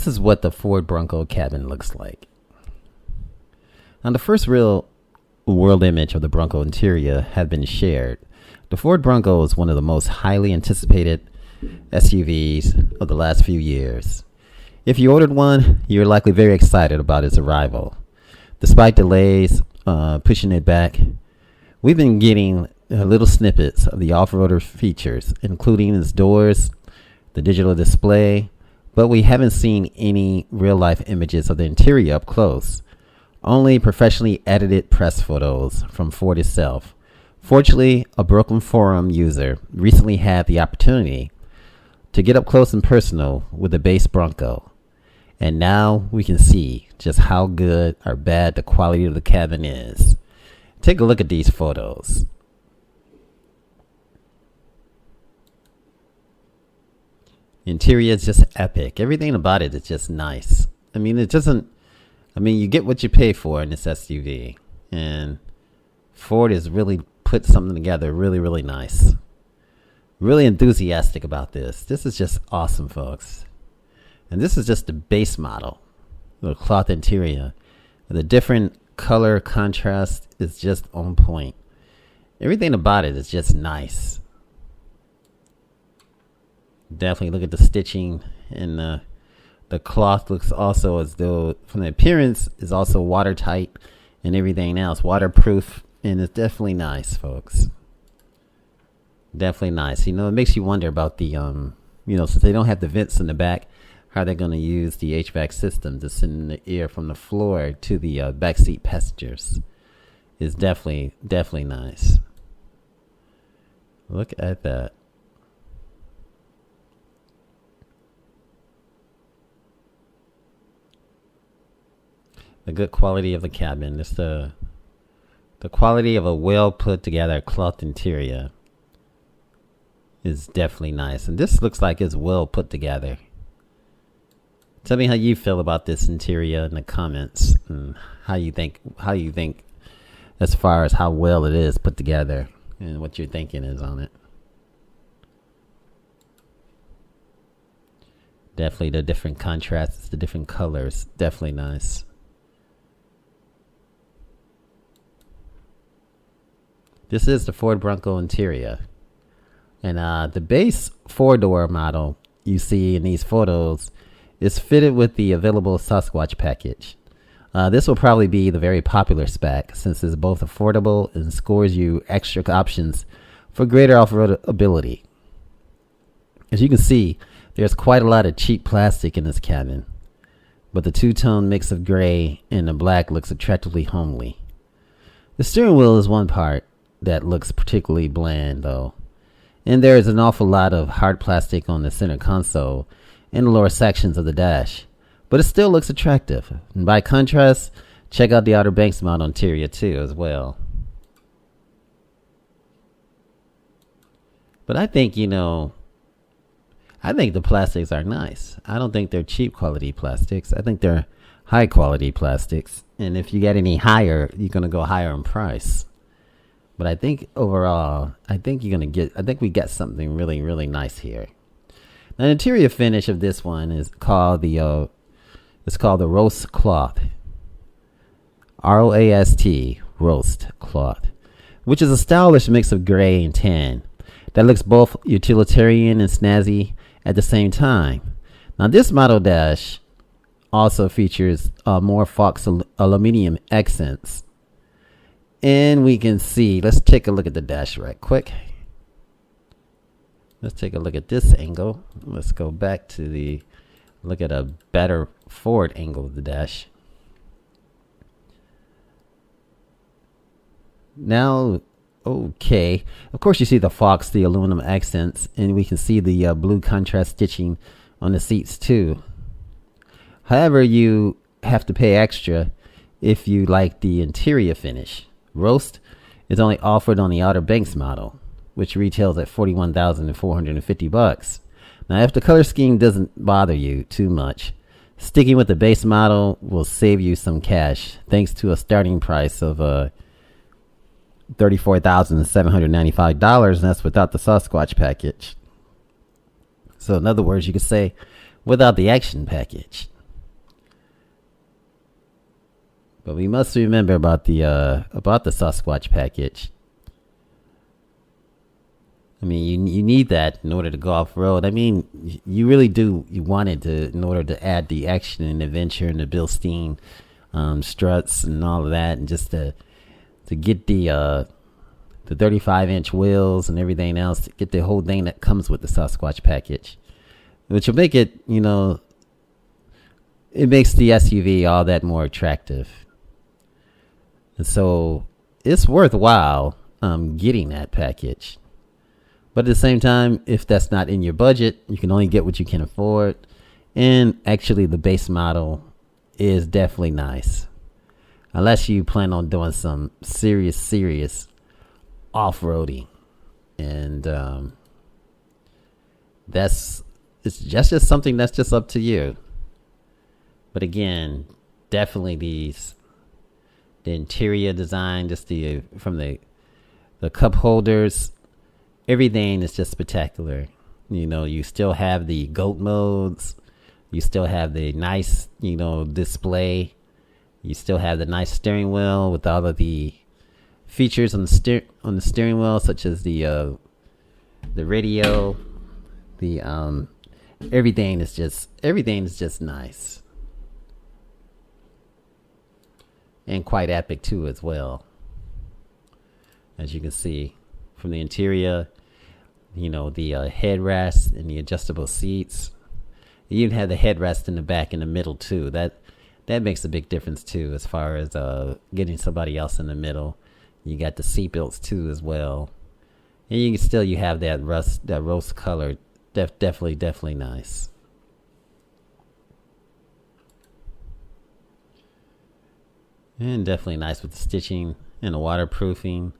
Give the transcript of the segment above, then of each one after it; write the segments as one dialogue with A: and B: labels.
A: is what the Ford Bronco cabin looks like. Now, the first real world image of the Bronco interior had been shared. The Ford Bronco is one of the most highly anticipated SUVs of the last few years. If you ordered one, you're likely very excited about its arrival. Despite delays pushing it back, we've been getting little snippets of the off-roader features, including its doors, the digital display, but we haven't seen any real-life images of the interior up close. Only professionally edited press photos from Ford itself. Fortunately, a Broken Forum user recently had the opportunity to get up close and personal with the base Bronco. And now we can see just how good or bad the quality of the cabin is. Take a look at these photos. The interior is just epic. Everything about it is just nice. I mean, you get what you pay for in this SUV. And Ford has really put something together really, really nice. Really enthusiastic about this. This is just awesome, folks. And this is just the base model. The cloth interior. The different color contrast is just on point. Everything about it is just nice. Definitely look at the stitching, and the cloth looks also as though, from the appearance, is also watertight and everything else, waterproof, and it's definitely nice, folks. Definitely nice. It makes you wonder about the since they don't have the vents in the back, how they're going to use the HVAC system to send the air from the floor to the backseat passengers. Is definitely nice. Look at that. The good quality of the cabin. It's the quality of a well put together cloth interior is definitely nice. And this looks like it's well put together. Tell me how you feel about this interior in the comments, and how you think as far as how well it is put together and what your thinking is on it. Definitely the different contrasts, the different colors, definitely nice. This is the Ford Bronco interior. And the base 4-door model you see in these photos is fitted with the available Sasquatch package. This will probably be the very popular spec, since it's both affordable and scores you extra options for greater off-road ability. As you can see, there's quite a lot of cheap plastic in this cabin, but the two-tone mix of gray and the black looks attractively homely. The steering wheel is one part that looks particularly bland, though, and there is an awful lot of hard plastic on the center console and the lower sections of the dash, but it still looks attractive. And by contrast, check out the Outer Banks model interior too as well. But I think the plastics are nice. I don't think they're cheap quality plastics. I think they're high quality plastics, and if you get any higher, you're going to go higher in price. But I think overall, I think we get something really, really nice here. Now, the interior finish of this one is called the roast cloth. ROAST, roast cloth, which is a stylish mix of gray and tan that looks both utilitarian and snazzy at the same time. Now, this model dash also features more Fox aluminum accents. And we can see, let's take a look at the dash right quick. Let's take a look at this angle. Let's go back to look at a better forward angle of the dash. Now, okay. Of course, you see the Fox, the aluminum accents, and we can see the blue contrast stitching on the seats too. However, you have to pay extra if you like the interior finish. Roast is only offered on the Outer Banks model, which retails at $41,450. Now, if the color scheme doesn't bother you too much, sticking with the base model will save you some cash, thanks to a starting price of $34,795, and that's without the Sasquatch package. So, in other words, you could say without the action package. But we must remember about the Sasquatch package. I mean, you need that in order to go off road. I mean, you really do. You want it to in order to add the action and adventure and the Bilstein struts and all of that, and just to get the 35-inch wheels and everything else, to get the whole thing that comes with the Sasquatch package, which will make it, it makes the SUV all that more attractive. And so it's worthwhile getting that package. But at the same time, if that's not in your budget, you can only get what you can afford. And actually, the base model is definitely nice. Unless you plan on doing some serious off-roading. And it's just something that's just up to you. But again, definitely the interior design, just from the cup holders, everything is just spectacular. You still have the GOAT modes. You still have the nice, display. You still have the nice steering wheel with all of the features on the steering wheel, such as the radio. Everything is just nice. And quite epic too as well. As you can see from the interior, the headrest and the adjustable seats. You even have the headrest in the back and the middle too. That makes a big difference too, as far as getting somebody else in the middle. You got the seat belts too as well, and you have that rose color. Definitely nice. And definitely nice with the stitching and the waterproofing.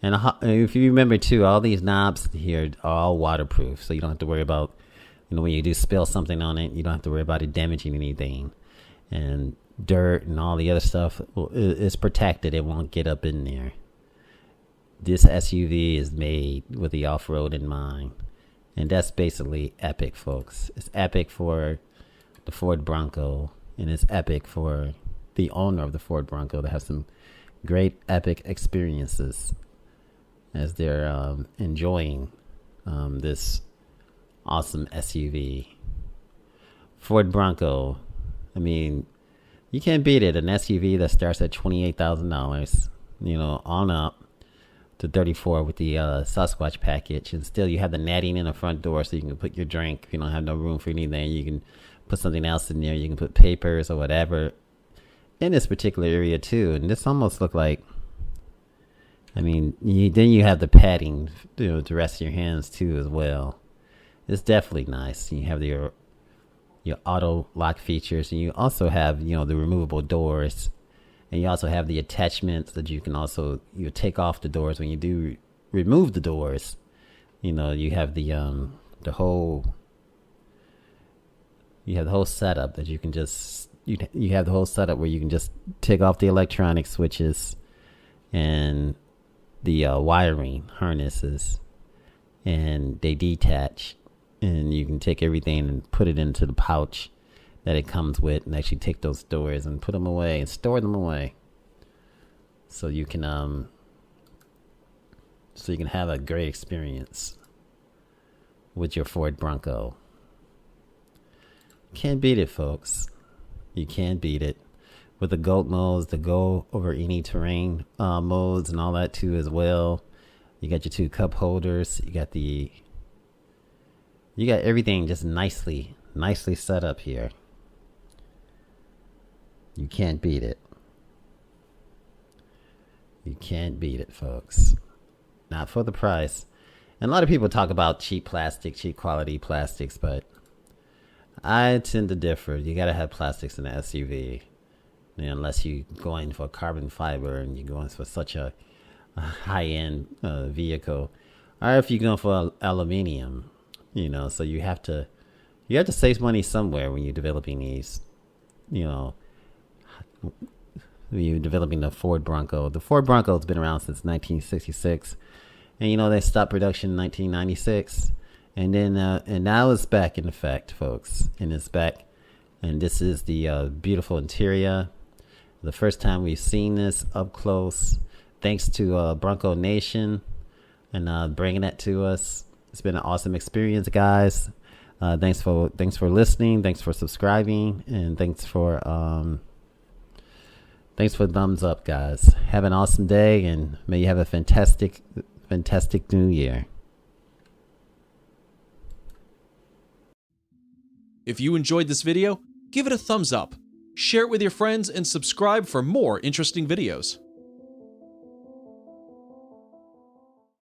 A: And if you remember too, all these knobs here are all waterproof, so you don't have to worry about, when you do spill something on it, you don't have to worry about it damaging anything. And dirt and all the other stuff is protected. It won't get up in there. This SUV is made with the off-road in mind. And that's basically epic, folks. It's epic for the Ford Bronco, and it's epic for the owner of the Ford Bronco to have some great epic experiences as they're enjoying this awesome SUV. Ford Bronco, I mean, you can't beat it. An SUV that starts at $28,000, on up to 34 with the Sasquatch package, and still you have the netting in the front door so you can put your drink. If you don't have no room for anything, you can put something else in there. You can put papers or whatever in this particular area too. And this almost look like, then you have the padding, to rest your hands too as well. It's definitely nice. You have your auto lock features, and you also have the removable doors, and you also have the attachments that you can also take off the doors when you do remove the doors. You have the whole setup that you can just you have the whole setup where you can just take off the electronic switches and the wiring harnesses, and they detach, and you can take everything and put it into the pouch that it comes with, and actually take those doors and put them away and store them away, so you can have a great experience with your Ford Bronco. Can't beat it, folks. You can't beat it. With the GOAT modes, the go over any terrain modes and all that too as well. You got your two cup holders. You got everything just nicely set up here. You can't beat it. You can't beat it, folks. Not for the price. And a lot of people talk about cheap quality plastics, but I tend to differ. You gotta have plastics in the SUV. Unless you're going for carbon fiber and you're going for such a high-end vehicle, or if you're going for aluminium, so you have to save money somewhere when you're developing these, when you're developing the Ford Bronco. The Ford Bronco has been around since 1966, and they stopped production in 1996, and then and now it's back in effect, folks, and it's back, and this is the beautiful interior. The first time we've seen this up close. Thanks to Bronco Nation and bringing that to us. It's been an awesome experience, guys. Thanks for listening. Thanks for subscribing, and thanks for thumbs up, guys. Have an awesome day, and may you have a fantastic new year.
B: If you enjoyed this video, give it a thumbs up, share it with your friends, and subscribe for more interesting videos.